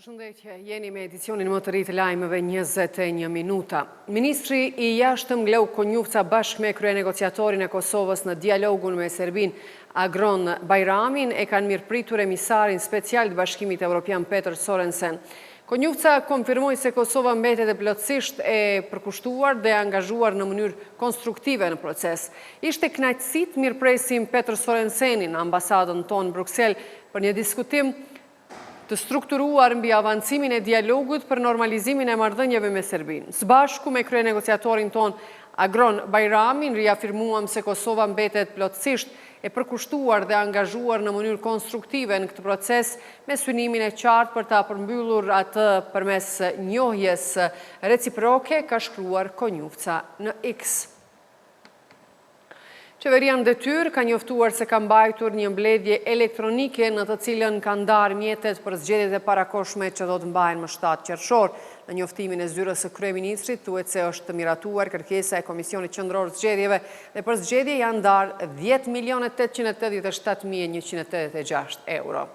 Përshëndetje, jeni me edicionin më të ri të lajmeve 21 minuta. Ministri I jashtëm Glau Konjufca bashkë me kryenegociatorin e Kosovës në dialogun me Serbin Agron Bajramin e kanë mirëpritur emisarin special të Bashkimit Evropian Peter Sorensen. Konjufca konfirmoi se Kosova mbetet e plotësisht e përkushtuar dhe angazhuar në mënyrë konstruktive në proces. Ishte kënaqësi të mirëpresim Peter Sorensenin në ambasadën tonë në Bruksel për një diskutim të strukturuar mbi avancimin e dialogut për normalizimin e marrëdhënieve me Serbinë. Së bashku me kryenegociatorin ton Agron Bajramin, riafirmuam se Kosova mbetet plotësisht e përkushtuar dhe angazhuar në mënyrë konstruktive në këtë proces me synimin e qartë për ta përmbyllur atë përmes njohjes reciproke, ka shkruar Konjufca në X. Qeveria në detyrë ka njoftuar se ka mbajtur një mbledhje elektronike në të cilën ka ndarë mjetet për zgjedhjet e parakohshme që do të mbahen më 7 qershor. Në njoftimin e zyrës së kryeministrit thuhet se është miratuar kërkesa e Komisionit Qendror të Zgjedhjeve dhe për zgjedhje janë ndarë 10.887.186 euro.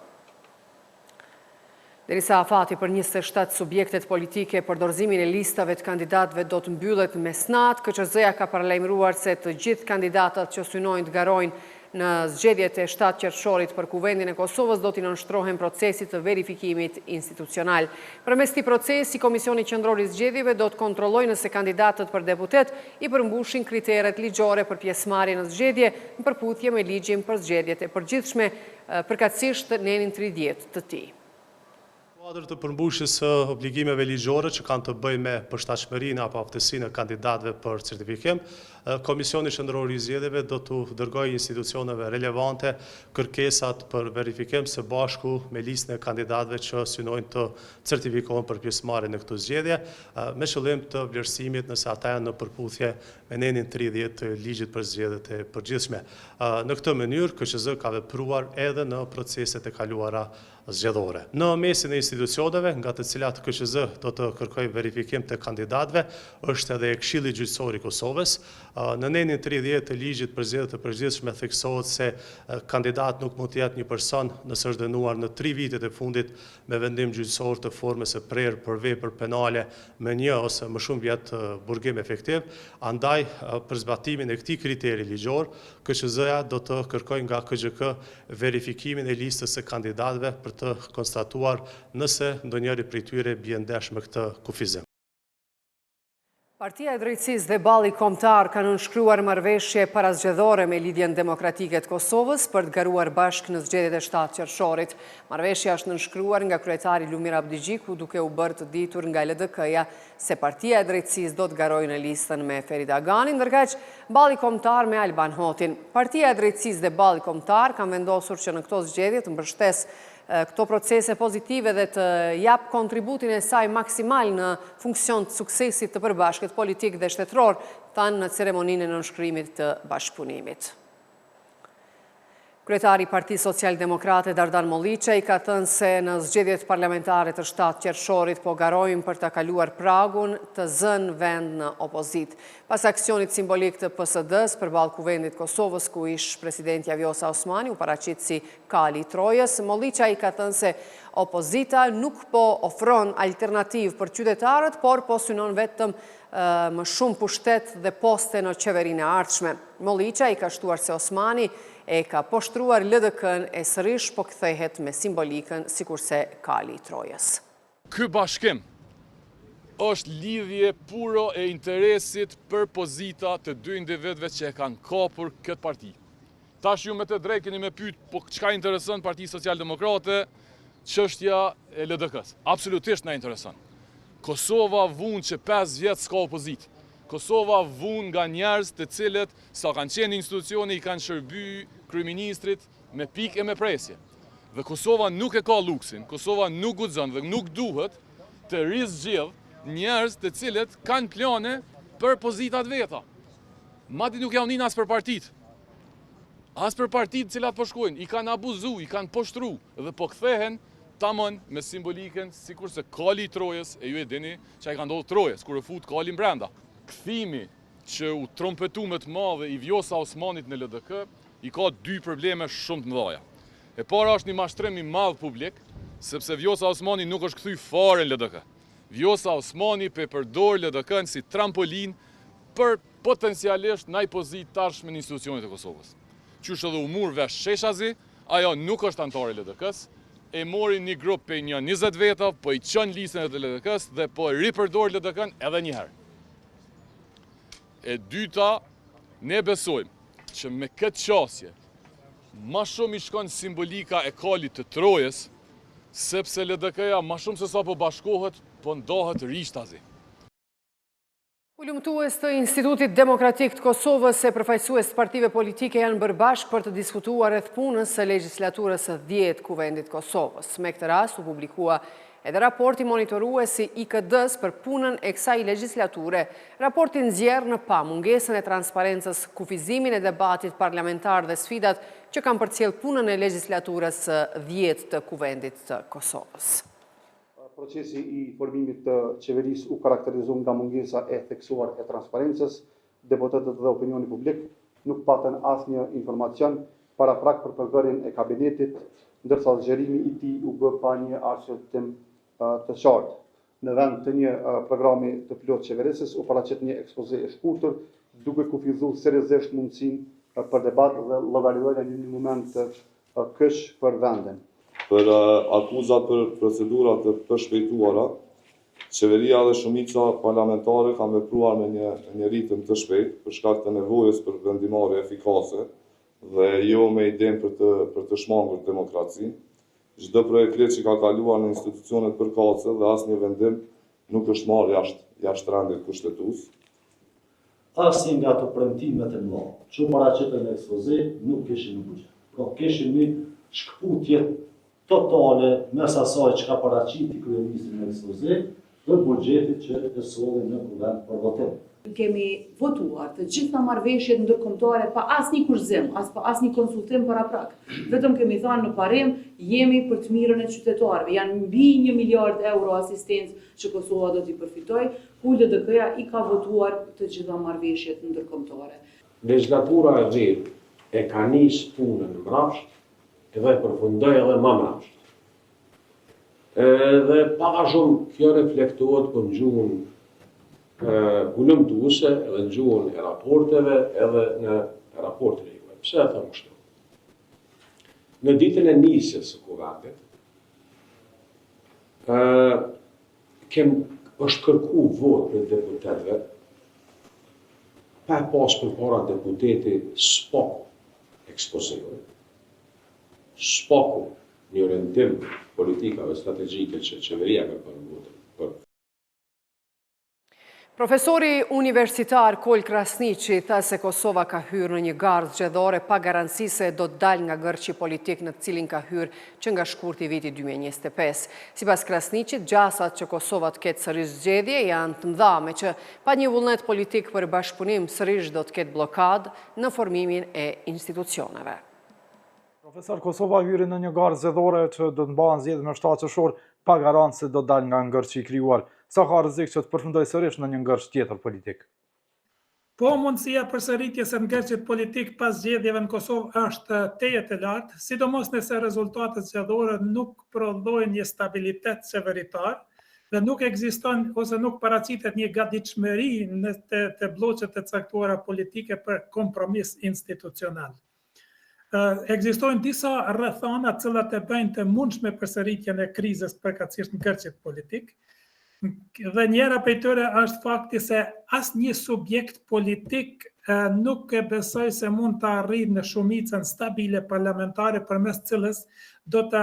Derisa afati për 27 subjektet politike për dorëzimin e listave të kandidatëve do të mbyllet mesnat, KQZ-ja ka paralajmëruar se të gjithë kandidatët që synojnë të garojnë në zgjedhjet e 7 qershorit për Kuvendin e Kosovës do t'i nënshtrohen procesit të verifikimit institucional. Përmes këtij procesi, Komisioni Qendror I Zgjedhjeve do të kontrollojë nëse kandidatët për deputet I përmbushin kriteret ligjore për pjesëmarrje në zgjedhje në përputhje me ligjin për zgjedhjet e përgjithshme, përkatësisht nenin 30 të tij. Kuadër të përmbushjes së obligimeve ligjore që kanë të bëjnë me përshtatshmërinë apo aftësinë e kandidatëve për certifikim, Komisioni Qendror I Zgjedhjeve do të dërgojë institucioneve relevante kërkesat për verifikim së bashku me listën e kandidatëve që synojnë të certifikohen për pjesëmarrje në këtë zgjedhje, me qëllim të vlerësimit nëse ata janë në përputhje me nenin 30 të ligjit për zgjedhjet e përgjithshme. Në këtë mënyrë, KQZ ka vepruar edhe në proceset e kaluara zgjedhore. Në mesin e institucioneve, nga të cilat KQZ do të kërkojë verifikim të kandidatëve, është edhe Këshilli Gjyqësor I Kosovës. Në nenin 30 të ligjit për zgjedhjet e përgjithshme theksohet se kandidat nuk mund të jetë një person nëse është dënuar në 3 vitet e fundit me vendim gjyqësor të formës së prerë për vepër penale me 1 ose më shumë vjet burgim efektiv. Andaj, për zbatimin e këtij kriteri ligjor, KQZ-ja do të kërkojë nga KGK verifikimin e listës së kandidatëve për të konstatuar nëse ndonjëri prej tyre bie ndesh me këtë kufizim. Partia e Drejtësisë dhe Balli Kombëtar kanë nënshkruar marrëveshje parazgjedhore me Lidhjen Demokratike të Kosovës për të garuar bashkë në zgjedhjet e 7 qershorit. Marrëveshja është nënshkruar nga kryetari Lumir Abdigjiku duke u bërë të ditur nga LDK-ja se Partia e Drejtësisë do të garojë në listën me Ferit Aganin, ndërkaq Balli Kombëtar me Alban Hotin. Partia e Drejtësisë dhe Balli Kombëtar kanë vendosur që në këto zgjedhje të mbështesë këto procese pozitive dhe të jap kontributin e saj maksimal në funksion të suksesit të përbashkët politik dhe shtetëror, thanë në ceremoninë e nënshkrimit të bashkëpunimit. Kryetari Partisë Social-Demokrate Dardan Molliçaj ka thënë se në zgjedhjet parlamentare të 7 qershorit po garojnë për të kaluar pragun të zënë vend në opozit. Pas aksionit simbolik të PSD-s përballë Kuvendit Kosovës, ku ish presidenti Vjosa Osmani u paraqit si kali I Trojës, Molliçaj ka thënë se opozita nuk po ofron alternativë për qytetarët, por po synon vetëm më shumë pushtet dhe poste në qeverinë e ardhshme. Molliçaj ka shtuar se Osmani e ka poshtruar LDK-n e sërish po kthehet me simbolikën sikurse kali I Trojës. Ky bashkim është lidhje puro e interesit për pozita të 2 individëve që e kanë kapur këtë parti. Tash ju me të drejtë keni me pyet, po çka intereson Partisë Social-Demokrate, çështja e LDK-s. Absolutisht na intereson. Kosova vun që 5 vjet s'ka opozitë. Kosova vun nga njerëz të cilët sa kanë qenë institucione I kanë shërby kryeministrit me pikë e me presje. Dhe Kosova nuk e ka luksin, Kosova nuk guxon dhe nuk duhet të rizgjidh njerëz të cilët kanë plane për pozitat veta. Madje nuk janë nin as për partitë. As për partitë të cilat po shkojnë, I kanë abuzu, I kanë poshtru dhe po kthehen tamam me simbolikën sikurse kali I Trojës, e ju e dini çka I ka ndodhur Trojës kur e fut kalin brenda. Kthimi që u trompetu me të madhe I Vjosa Osmanit në LDK I ka 2 probleme shumë të mëdha. E para është një mashtrim I madh publik, sepse Vjosa Osmani nuk është kthy fare në LDK. Vjosa Osmani përdor LDK-n si trampolin për potencialisht naj pozitë tashme në institucionet e Kosovës. Qysh edhe u mur vesh Sheshazi, ajo nuk është antare LDK-s, e mori një grup për një 20 veta, po i qën listën e LDK-s dhe po ripërdor LDK-n edhe njëherë. E dyta, ne besojmë që me këtë qasje, ma shumë i shkon simbolika e kalit të Trojës, sepse LDK-ja ma shumë se sa po bashkohet, po ndohet rishtazi. Ulëmtues të Institutit Demokratik të Kosovës e përfaqësues të partive politike janë bërë bashkë për të diskutuar rreth punës së legjislaturës së 10 Kuvendit Kosovës. Me këtë rast u publikua edhe raporti monitorues i IKD-s për punën e kësaj legjislature. Raporti nxjerr në pa mungesën e transparencës, kufizimin e debatit parlamentar dhe sfidat që kanë përcjell punën e legjislaturës së 10 të Kuvendit të Kosovës. Procesi i formimit të qeverisë u karakterizu nga mungesa e theksuar e transparencës, deputetët dhe opinioni publik nuk patën asnjë informacion paraprak për përgërjen e kabinetit, ndërsa zgjerimi i tij u bë pa një arsyettim të qartë. Në vend të një programi të plot qeverisës u paraqet një ekspoze e shkurtër, duke kufizuar seriozisht mundësinë për debat dhe llogaridhjen në një moment të kësh për vendin. Për akuzat për procedurat të përshpejtuara, qeveria dhe shumica parlamentare kanë vepruar me një ritëm të shpejt për shkak të nevojës për vendimarrje efikase dhe jo me idenë për të shmangur demokraci. Çdo projekt ligj që ka kaluar në institucionet përkatëse dhe asnjë vendim nuk është marrë jashtë rendit kushtetues. Asnjë nga ato premtimet e mëdha që paraqiten në ekspoze nuk kishin në buxhet. Pra kishin një shkputje totale mes asaj që ka paraqiti kryeministri në ekspoze dhe buxhetit që e solli në kuvend për votim. Kemi votuar të gjitha marrëveshjet ndërkombëtare pa asnjë kurzim, pa asnjë konsultim paraprak. Vetëm kemi thënë në parim jemi për të mirën e qytetarëve. Janë mbi 1 miliard euro asistencë që Kosova do t'i përfitojë, ku LDK-ja i ka votuar të gjitha marrëveshjet ndërkombëtare. Legislatura e vetë e ka nisë punën në mrapsht edhe përfundoi edhe më mrapsht. Dhe pak a shumë kjo reflektohet për gjuhën ulëmtuese edhe në gjuhën e raporteve edhe në raportet e juaj. Pse e them kështu? Në ditën e nisjes së kuvendit, është kërku vot për deputetëve, pa pas përpara deputeti s'paku ekspozeve, s'paku një orientim politikave strategjike që qeveria ka përmbajtur. Profesori universitar Kol Krasniqi tha se Kosova ka hyrë në një gardh zgjedhore pa garanci se do të dalë nga gërçi politik në të cilin ka hyrë që nga shkurti viti 2025. Sipas Krasniqit, gjasat që Kosova të ketë sërish zgjedhje janë të mëdha, me që pa një vullnet politik për bashkëpunim sërish do të ketë blokadë në formimin e institucioneve. Profesor, Kosova hyri në një gardh zgjedhore që do të mbahen zgjedhje në 7 qershor pa garancë se do të dalë nga ngërçi i krijuar. Sa ka rrezik që të përfundoj sërish në një ngërç tjetër politik? Po mundësia përsëritjes së ngërçit politik pas zgjedhjeve në Kosovë është tejet e lartë, sidomos nëse rezultatet zgjedhore nuk prodhojnë një stabilitet qeveritar dhe nuk ekziston ose nuk paraqitet një gatishmëri në të bloqet e caktuara politike për kompromis institucional. Ekzistojnë disa rrethana të cilat e bëjnë të mundshme përsëritjen e krizës përkatësisht në ngërçit politik. Dhe njëra prej tyre është fakti se asnjë subjekt politik nuk e besoj se mund të arrijë në shumicën stabile parlamentare përmes cilës do të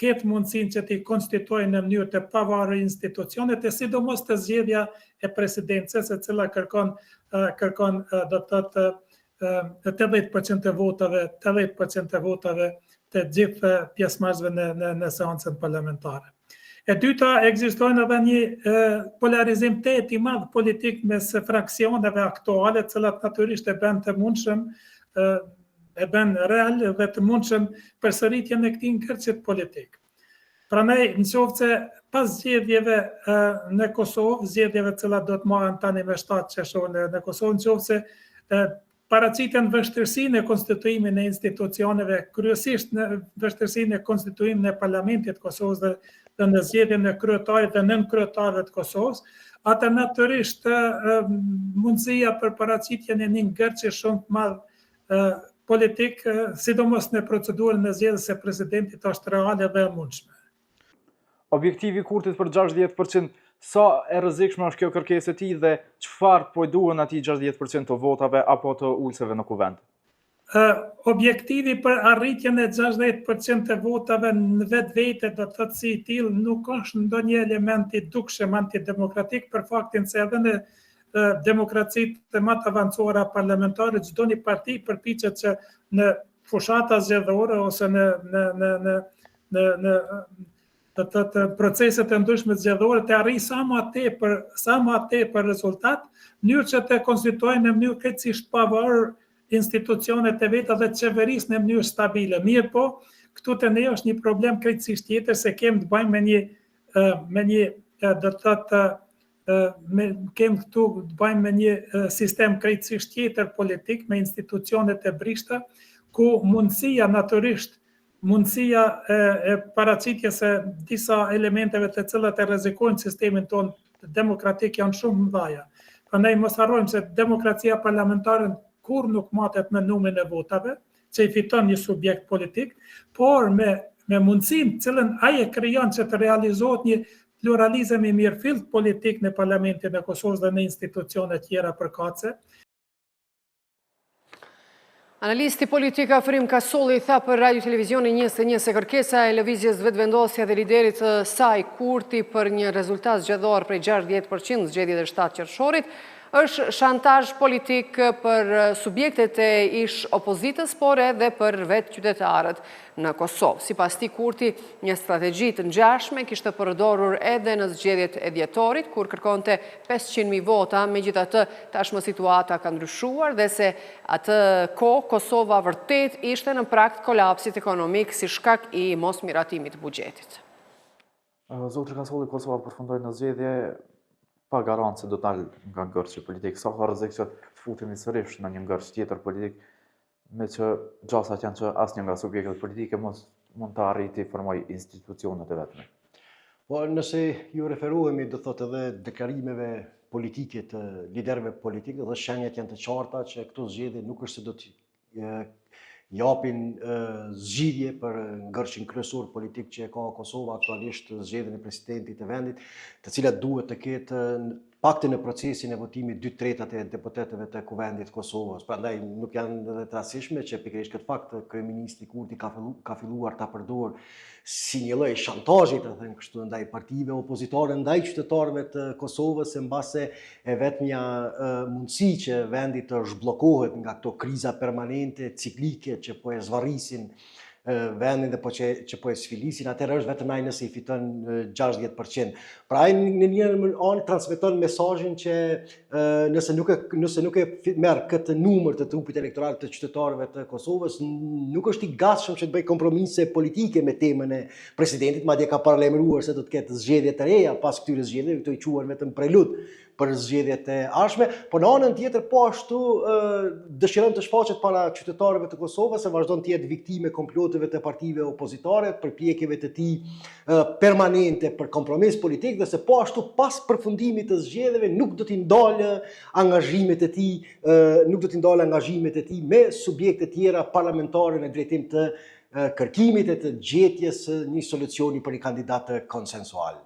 ketë mundësinë që të konstituojë në mënyrë të pavarur institucionet e sidomos të zgjedhja e presidencës, e cila kërkon do të thotë 80% e votave të gjithë pjesëmarrësve në seancën parlamentare. E dyta, ekzistojnë edhe një polarizim i madh politik mes fraksioneve aktuale, të cilat natyrisht e bën të mundshëm, e bën real dhe të mundshëm përsëritjen e këtij ngërçit politik. Prandaj, nëse se pas zgjedhjeve në Kosovë, zgjedhjeve të cilat do të marrin tani me 7 qershor në Kosovë, nëse paraqiten vështirësinë e konstituimit në institucioneve, kryesisht në vështirësinë e konstituimit në Parlamentit të Kosovës dhe në zgjedhjen e kryetarit dhe nënkryetarëve të Kosovës, atë natyrisht mundësia për paraqitjen e një ngërçi shumë të madh politik, sidomos në procedurën e zgjedhjes së presidentit, është reale dhe e mundshme. Objektivi Kurtit për 60%, sa e rrezikshme është kjo kërkesë e tij dhe çfarë po duhen atij 60% të votave apo të ulseve në kuvend? Objektivi për arritjen e 60% të votave në vetvete do të thotë si i tillë nuk është ndonjë element i dukshëm antidemokratik, për faktin se edhe në demokracitë më të avancuara parlamentare çdo një parti përpiqet që në fushata zgjedhore ose në proceset e ndryshme zgjedhore të arrijë sa më tepër rezultat, mënyrë që të konstituojnë në mënyrë krejtësisht pavarur institucionet e veta dhe qeverisë në mënyrë stabile. Mirë po, këtu të ne është një problem krejtësisht tjetër se kemë të bëjmë me një sistem krejtësisht tjetër politik me institucionet e brishta, ku mundësia e paraqitjes së disa elementeve të cilat e rrezikojnë sistemin tonë demokratik janë shumë mëdha. Prandaj mos harrojmë se demokracia parlamentare kur nuk matet me numrin e votave, që i fiton një subjekt politik, por me mundësinë cilën ai e krijon që të realizohet një pluralizëm i mirëfillt politik në Parlamentin e Kosovës dhe në institucione tjera përkatëse. Analisti politik Afrim Kasolli tha për Radio Televizioni 21 se kërkesa e lëvizjes vetëvendosja dhe liderit të saj Kurti për një rezultat zgjedhor prej 60% zgjedhjet e 7 qershorit është shantazh politik për subjektet e ish opozitës, por edhe për vetë qytetarët në Kosovë. Sipas tij Kurti, një strategji të ngjashme kishte përdorur edhe në zgjedhjet e dhjetorit, kur kërkonte 500.000 vota, megjithatë tashmë situata ka ndryshuar dhe se atë kohë Kosova vërtet ishte në prag të kolapsit ekonomik si shkak i mosmiratimit të buxhetit. Zotri Kasolli, Kosova përfundoi në zgjedhje pa garancë se do të dalë nga ngërçi politik. Sa ka rrezik që të futemi sërish në një ngërç tjetër politik, me që gjasat janë që asnjë nga subjektet politike mos mund të arrijë të formojë institucionet e vetme. Po nëse ju referohemi do thotë edhe deklarimeve politike të liderëve politikë dhe shenjat janë të qarta që këto zgjedhje nuk është se do të japin zgjidhje për ngërçin kryesor politik që e ka Kosova aktualisht, zgjedhjen e presidentit të vendit, të cilat duhet të ketë pakte në procesin e votimit 2/3 e deputetëve të kuvendit Kosovës. Prandaj nuk janë edhe të rastishme që pikërisht këtë fakt kryeministri Kurti ka filluar ta përdor si një lloj shantazhi, të them kështu, ndaj partive opozitare, ndaj qytetarëve të Kosovës, mbase e vetmja mundësi që vendi të zhbllokohet nga këto kriza permanente, ciklike që po e zvarrisin vendin dhe që po e sfilisin, atëherë është vetëm ai nëse i fiton 60%. Pra ai në një anë transmeton mesazhin që nëse nuk e merr këtë numër të trupit elektoral të qytetarëve të Kosovës, nuk është i gatshëm që të bëjë kompromise politike me temën e presidentit, madje ka paralajmëruar se do të ketë zgjedhje të reja pas këtyre zgjedhjeve, këto i quhen vetëm prelud për zgjedhjet e ardhshme, por në anën tjetër po ashtu dëshiron të shfaqet para qytetarëve të Kosovës se vazhdon të jetë viktime komploteve të partive opozitare, përpjekjeve të tij permanente për kompromis politik dhe se po ashtu pas përfundimit të zgjedhjeve nuk do t'i ndalë angazhimet e tij me subjekte tjera parlamentare në drejtim të kërkimit e të gjetjes një solucioni për një kandidat konsensual.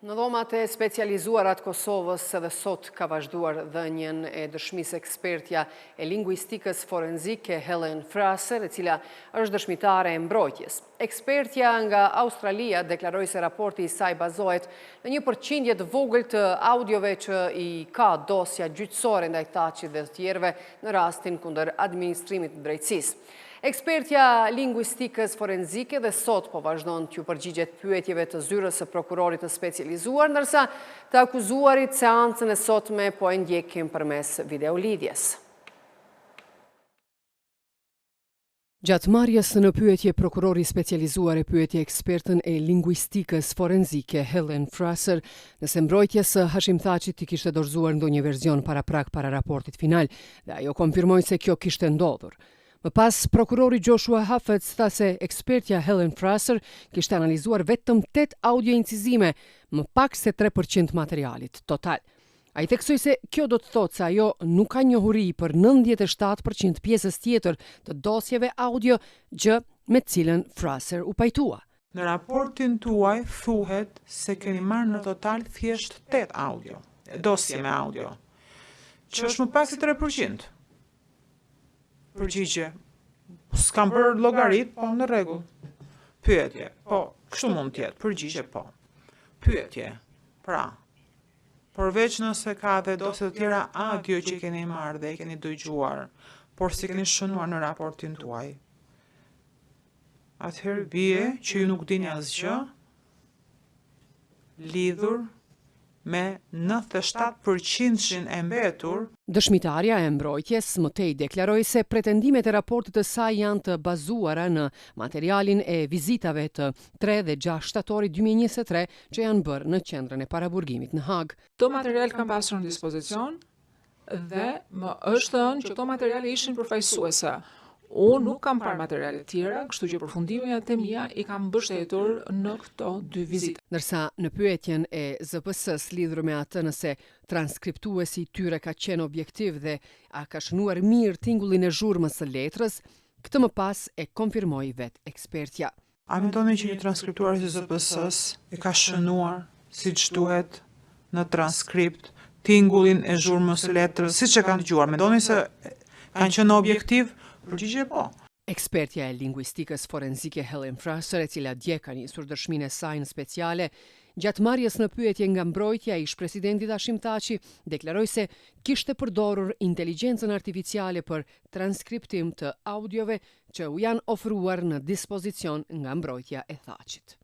Në dhomat e specializuarat Kosovës edhe sot ka vazhduar dhënien e dëshmisë ekspertja e lingvistikës forenzike Helen Fraser, e cila është dëshmitare e mbrojtjes. Ekspertja nga Australia deklaroi se raporti i saj bazohet në një përqindje të vogël të audiove që i ka dosja gjyqësore ndaj Thaçit dhe të tjerëve në rastin kundër administrimit të drejtësisë. Ekspertja lingvistikës forenzike dhe sot po vazhdon t'ju përgjigjet pyetjeve të zyrës së prokurorit të specializuar, ndërsa të akuzuarit seancën e sotme po e ndjekin përmes videolidhjes. Gjatë marrjes në pyetje, prokurori specializuar e pyetje ekspertën e lingvistikës forenzike Helen Fraser nëse mbrojtjes së Hashim Thaqit i kishte dorëzuar ndonjë verzion paraprak para raportit final, dhe ajo konfirmoi se kjo kishte ndodhur. Më pas, prokurori Joshua Hafetz tha se ekspertja Helen Fraser kishte analizuar vetëm 8 audio incizime, më pak se 3% materialit total. A i theksoi se kjo do të thotë se ajo nuk ka njohuri për 97% pjesës tjetër të dosjeve audio, gjë me cilën Fraser u pajtua. Në raportin tuaj thuhet se keni marrë në total thjesht 8 audio, dosje me audio, që është më pak se 3%. Përgjigje, s'kam bërë llogarit, po në rregull. Pyetje, po, kështu mund të jetë. Përgjigje, po. Pyetje, pra, përveç nëse ka dhe dosje të tjera audio që keni marrë dhe keni dëgjuar, por si keni shënuar në raportin tuaj. Atëherë bie që ju nuk dini asgjë lidhur me 97% e mbetur. Dëshmitarja e mbrojtjes më tej deklaroi se pretendimet e raportit të saj janë të bazuara në materialin e vizitave të 3 dhe 6 shtatorit 2023 që janë bërë në qendrën e paraburgimit në Hag. Këto material kam pasur në dispozicion dhe më është thënë që këto materiale ishin përfaqësuese. Unë nuk kam parë materiale tjera, kështu që përfundimet e mia i kam mbështetur në këto 2 vizita. Ndërsa në pyetjen e ZPS-s lidhur me atë nëse transkriptuesi i tyre ka qenë objektiv dhe a ka shënuar mirë tingullin e zhurmës së letrës, këtë më pas e konfirmoi vetë ekspertja. A mendoni që një transkriptues i ZPS-s e ka shënuar siç duhet në transkript tingullin e zhurmës së letrës, siç e kanë dëgjuar? Mendoni se kanë qenë objektiv? Përgjigje po. Ekspertja e lingvistikës forenzike Helen Fraser, e cila dje ka nisur dëshminë e saj në speciale, gjatë marrjes në pyetje nga mbrojtja e ish-presidentit Hashim Thaçi, deklaroi se kishte përdorur inteligjencën artificiale për transkriptim të audiove që u janë ofruar në dispozicion nga mbrojtja e Thaçit.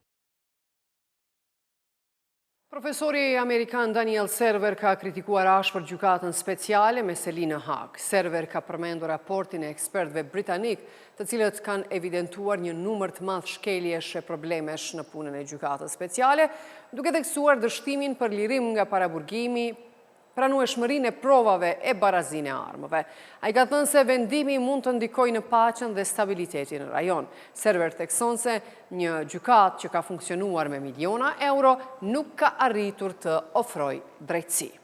Profesori amerikan Daniel Server ka kritikuar ashpër gjykatën speciale me Selina Hag. Server ka përmendur raportin e ekspertëve britanik, të cilët kanë evidentuar një numër të madh shkeljesh e problemesh në punën e gjykatës speciale, duke theksuar dështimin për lirim nga paraburgimi, pranueshmërinë e provave e barazinë e armëve. Ai ka thënë se vendimi mund të ndikojë në paqen dhe stabilitetin në rajon. Server thekson se një gjykatë që ka funksionuar me miliona euro nuk ka arritur të ofrojë drejtësi.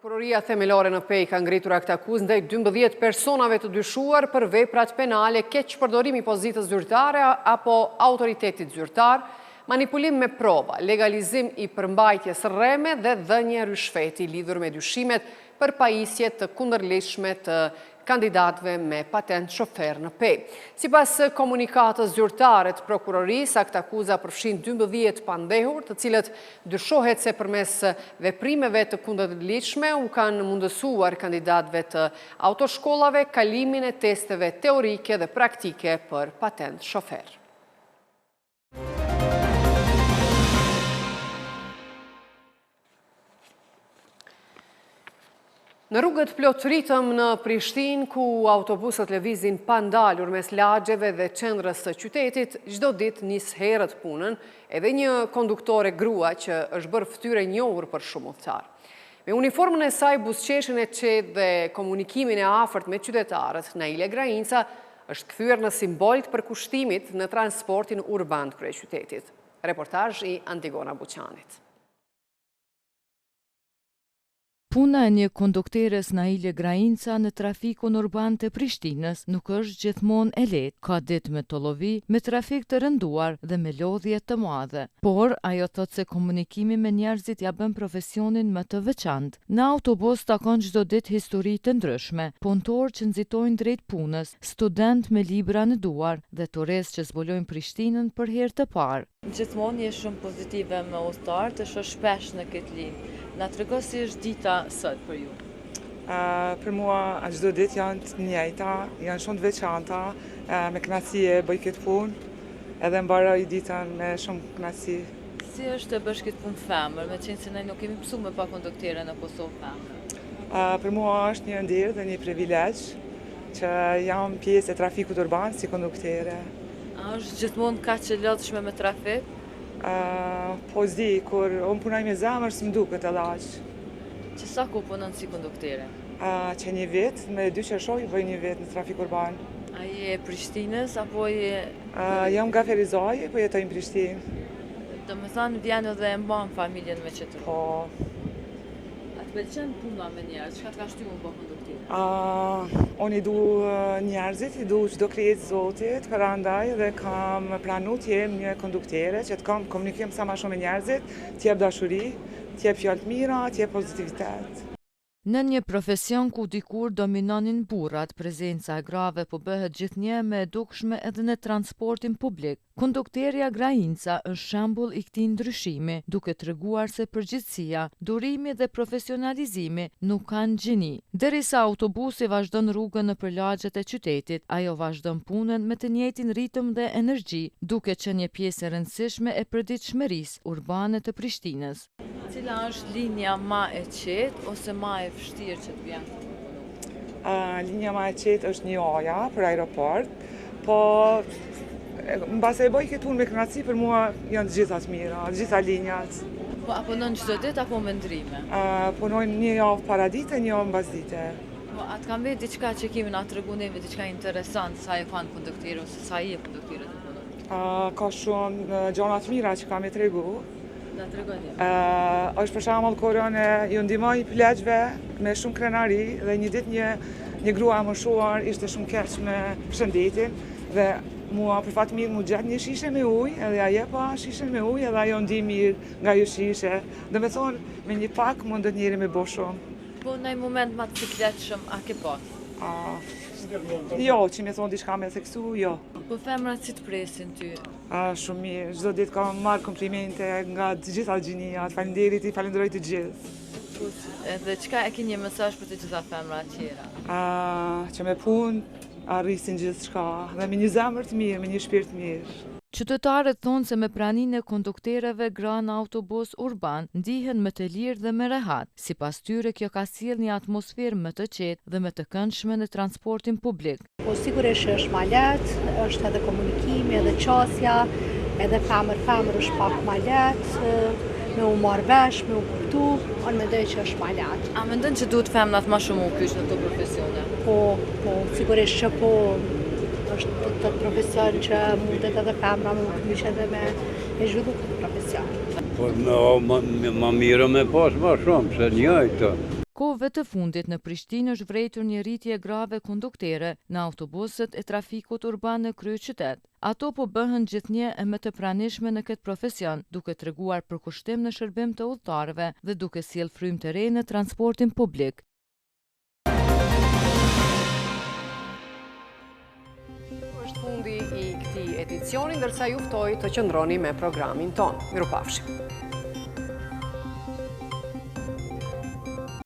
Prokuroria themelore në Pej ka ngritur akt akuzë ndaj 12 personave të dyshuar për veprat penale, keq përdorimi pozitës zyrtare apo autoritetit zyrtar, manipulim me prova, legalizim i përmbajtjes rreme dhe dhënje rishfeti lidhur me dyshimet për pajisje të kundërlidhshme të kandidatëve me patent shofer në Pej. Sipas komunikatës zyrtare të prokurorisë, akt akuza përfshin 12 pandehur, të cilët dyshohet se përmes veprimeve të kundërlidhshme u kanë mundësuar kandidatëve të autoshkollave kalimin e testeve teorike dhe praktike për patent shofer. Në rrugët plot ritëm në Prishtinë, ku autobusët lëvizin pa ndalur mes lagjeve dhe qendrës së qytetit, çdo ditë nis herët punën, edhe një konduktore grua që është bërë fytyrë e njohur për shumë udhëtar. Me uniformën e saj, buzëqeshjen e qetë dhe komunikimin e afërt me qytetarët, Naile Grainca është kthyer në simbol të përkushtimit në transportin urban të kryeqytetit. Reportazh i Antigona Buçanit. Puna e një kondukteres Naile Grainca në trafikun urban të Prishtinës nuk është gjithmonë e lehtë. Ka ditë me tollovi, me trafik të rënduar dhe me lodhje të mëdha. Por ajo thot se komunikimi me njerëzit ja bën profesionin më të veçantë. Në autobus takon çdo ditë histori të ndryshme, punëtor që nxitojnë drejt punës, student me libra në duar dhe turistë që zbulojnë Prishtinën për herë të parë. Gjithmonë je shumë pozitive me udhëtar, të shoh shpesh në këtë linjë. Na trego si është dita sot për ju? Për mua çdo ditë janë të njëjta, janë shumë të veçanta, me kënaqësi e bëj këtë punë, edhe mbaroj ditën me shumë kënaqësi. Si është e bashkit punë femër, me qenë se ne nuk kemi pësu me pa konduktere në Kosovë femër? Për mua është një ndirë dhe një privilegj që jam pjesë e trafikut urban si konduktere. A është gjithmonë ka që lodhshme me trafik? Po zdi, kur unë punoj me zemër, së më duket e laqë. Që sa ku punon si konduktere? Që një vit, me 2 qershor bëj një vit në trafik urban. A je Prishtinës, apo je... Jam nga Ferizaj, po jetoj në Prishtinë. Do me thanë vjenë dhe e mban familjen me qëtër. Po. A të pëlqen puna me njerës, çka të ka shtymu në bëhë konduktere? Unë i du njerëzit, i du çdo krijet Zotit, përandaj dhe kam pranu t'jem një konduktere, që të kam komunikim sa ma shumë me njerëzit, t'jep dashuri, t'jep fjallë të mira, t'jep pozitivitet. Në një profesion ku dikur dominonin burrat, prezenca e grave po bëhet gjithnjë më e dukshme edhe në transportin publik. Kondukterja Grajinca është shembull i këtij ndryshimi, duke treguar se përgjegjësia, durimi dhe profesionalizimi nuk kanë gjini. Derisa autobusi vazhdon rrugën nëpër lagjet e qytetit, ajo vazhdon punën me të njëjtin ritëm dhe energji, duke qenë një pjesë e rëndësishme e përditshmërisë urbane të Prishtinës. Cila është linja ma e qetë ose ma e vështirë që të vjen? Linja ma e qetë është një oja për aeroport, po mbase e bëj këtë punë me kënaqësi, për mua janë të gjitha të mira, të gjitha linjat. Po a punon çdo ditë apo me ndrime? Punojnë një javë para dite, një javë mbas dite. Po a të kam vetë diçka që kemi na tregu neve diçka interesant sa e kanë kondukterë ose sa i e kondukterë të punon? Ka shumë gjëra të mira që kam e tregu. Na tregoni. Është për shembull kur unë ju ndihmoj pleqve me shumë krenari dhe një ditë një grua e moshuar ishte shumë keq me shëndetin dhe mua për fat mirë mu gjatë një shishe me ujë, edhe ajo pa shishen me ujë edhe ajo ndi mirë nga ajo shishe. Do me thonë me një pak mundet njëri me bo shumë. Po në një moment ma të cikletshëm a ke pas? Jo, që me thonë diçka me seksu, jo. Po femrat si të presin ty? Shumë mirë, çdo ditë kam marrë komplimente nga të gjitha gjinijat, faleminderit, i falenderoj të gjithë. Edhe çka e ke një mesazh për të gjitha femrat tjera? Që me punë arrisin gjithçka dhe me një zemër të mirë, me një shpirt të mirë. Qytetarët thonë se me praninë e kondukterëve gra në autobus urban ndihen më të lirë dhe me rehat. Sipas tyre kjo ka sjellë një atmosferë më të qetë dhe më të këndshme në transportin publik. Po sigurisht është më lehtë, është edhe komunikimi, edhe qasja, edhe femër është pak më lehtë, me u marrë vesh, me u kuptu, unë mendoj që është më lehtë. A mendon që duhet femnat më shumë u kyç në këto profesione? Po, sigurisht që po. Është të profesion që mundet edhe femra me u kyç edhe me zhvillu këtë profesion. Po më mirë me pas më shumë, se njëjtë. Kohëve të fundit në Prishtinë është vërejtur një rritje grave konduktere në autobuset e trafikut urban në kryeqytet. Ato po bëhen gjithnjë e më të pranishme në këtë profesion, duke treguar përkushtim në shërbim të udhëtarëve dhe duke sjellë frymë të re në transportin publik. Është fundi i këtij edicioni, ndërsa ju ftoj të qëndroni me programin ton. Mirupafshim.